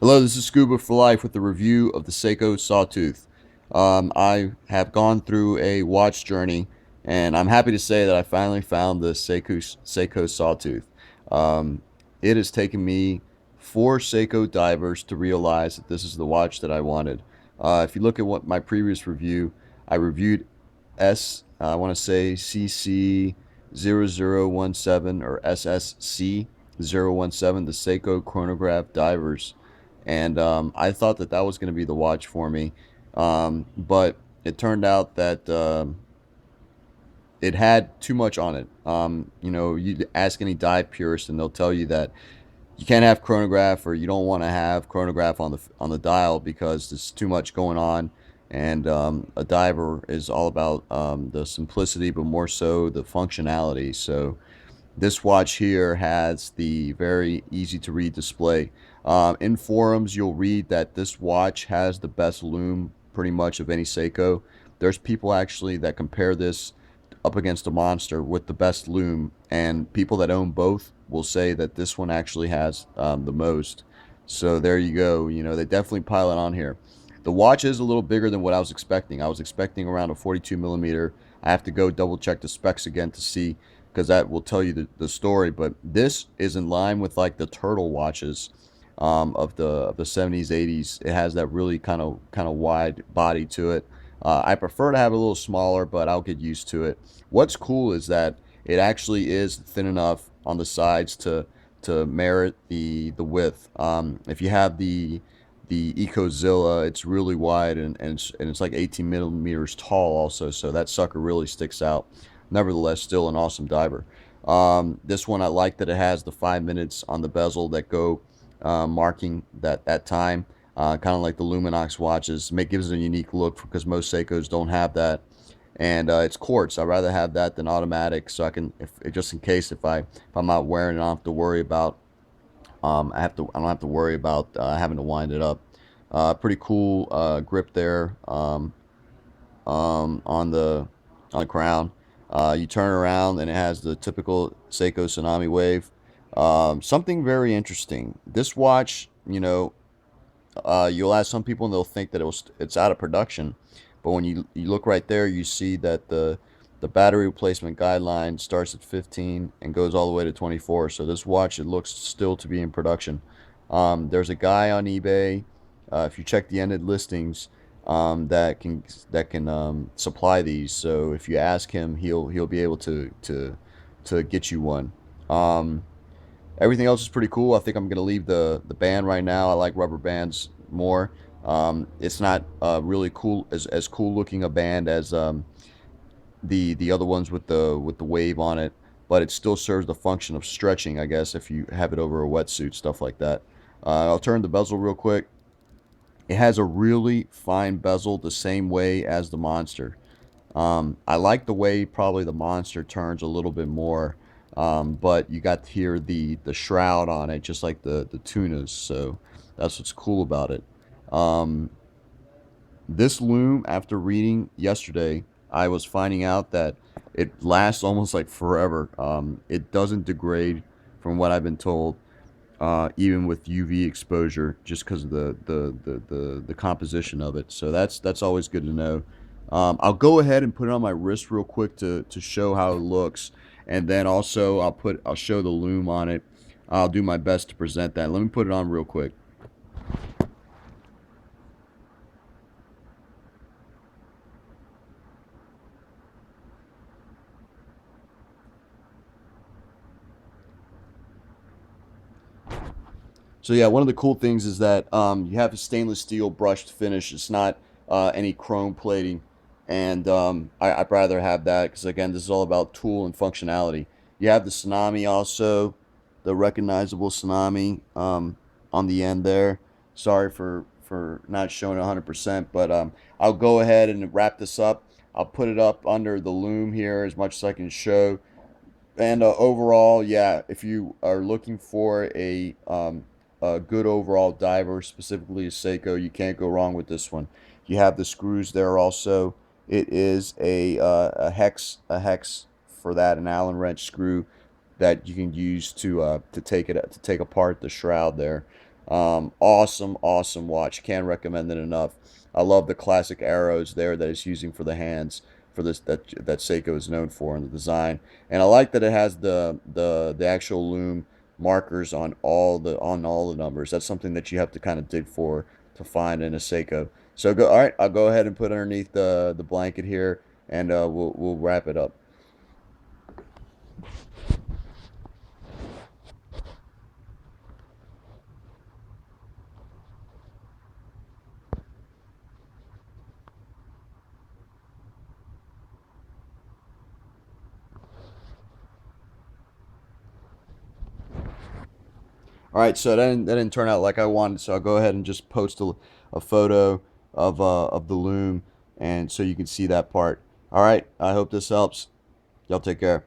Hello, this is Scuba for Life with a review of the SEIKO Sawtooth. I have gone through a watch journey, and I'm happy to say that I finally found the SEIKO Sawtooth. Um, it has taken me 4 SEIKO divers to realize that this is the watch that I wanted. If you look at what my previous review, I reviewed I want to say CC0017 or SSC017, the Seiko chronograph divers, and I thought that that was going to be the watch for me, but it turned out that it had too much on it. You ask any dive purist, and they'll tell you that you can't have chronograph, or you don't want to have chronograph on the dial because there's too much going on. And a diver is all about the simplicity, but more so the functionality. So this watch here has the very easy to read display. In forums, you'll read that this watch has the best lume pretty much of any Seiko. There's people actually that compare this up against a monster with the best lume, and people that own both will say that this one actually has the most. So there you go. You know, they definitely pile it on here. The watch is a little bigger than what I was expecting. I was expecting around a 42 millimeter. I have to go double check the specs again to see, because that will tell you the story. But this is in line with like the turtle watches of the 70s, 80s. It has that really kind of wide body to it. I prefer to have it a little smaller, but I'll get used to it. What's cool is that it actually is thin enough on the sides to merit the width. If you have the Ecozilla, it's really wide, and it's like 18 millimeters tall also, so that sucker really sticks out. Nevertheless, still an awesome diver. This one, I like that it has the 5 minutes on the bezel that go marking that time, kind of like the Luminox watches. Gives it a unique look because most Seikos don't have that. And it's quartz. I'd rather have that than automatic, so I can, if just in case, if I'm not wearing it, I don't have to worry about I don't have to worry about having to wind it up. Pretty cool grip there on the crown. You turn around and it has the typical Seiko tsunami wave. Something very interesting. This watch, you'll ask some people and they'll think that it's out of production, but when you look right there, you see that the battery replacement guideline starts at 15 and goes all the way to 24. So this watch, it looks still to be in production. There's a guy on eBay, if you check the ended listings, that can supply these. So if you ask him, he'll be able to get you one. Um, Everything else is pretty cool. I think I'm gonna leave the band right now. I like rubber bands more. It's not really cool, as cool looking a band as the other ones with the wave on it, but it still serves the function of stretching, I guess, if you have it over a wetsuit, stuff like that. I'll turn the bezel real quick. It has a really fine bezel, the same way as the Monster. I like the way probably the Monster turns a little bit more, but you got here the shroud on it, just like the tunas. So that's what's cool about it. Um, this loom, after reading yesterday, I was finding out that it lasts almost like forever. It doesn't degrade, from what I've been told, even with UV exposure, just because of the composition of it. So that's always good to know. I'll go ahead and put it on my wrist real quick to show how it looks, and then also I'll show the loom on it. I'll do my best to present that. Let me put it on real quick. So yeah, one of the cool things is that you have a stainless steel brushed finish. It's not any chrome plating, and I'd rather have that because, again, this is all about tool and functionality. You have the tsunami also, the recognizable tsunami on the end there. Sorry for not showing 100%, but I'll go ahead and wrap this up. I'll put it up under the loom here as much as I can show. And overall, yeah, if you are looking for a good overall diver, specifically a Seiko, you can't go wrong with this one. You have the screws there also. It is a hex for that, an Allen wrench screw that you can use to take apart the shroud there. Awesome, awesome watch. Can't recommend it enough. I love the classic arrows there that it's using for the hands for this that Seiko is known for in the design. And I like that it has the actual Lume markers on all the numbers. That's something that you have to kind of dig for to find in a Seiko. So go all right, I'll go ahead and put underneath the blanket here, and we'll wrap it up. All right, so that didn't turn out like I wanted, so I'll go ahead and just post a photo of the loom, and so you can see that part. All right, I hope this helps. Y'all take care.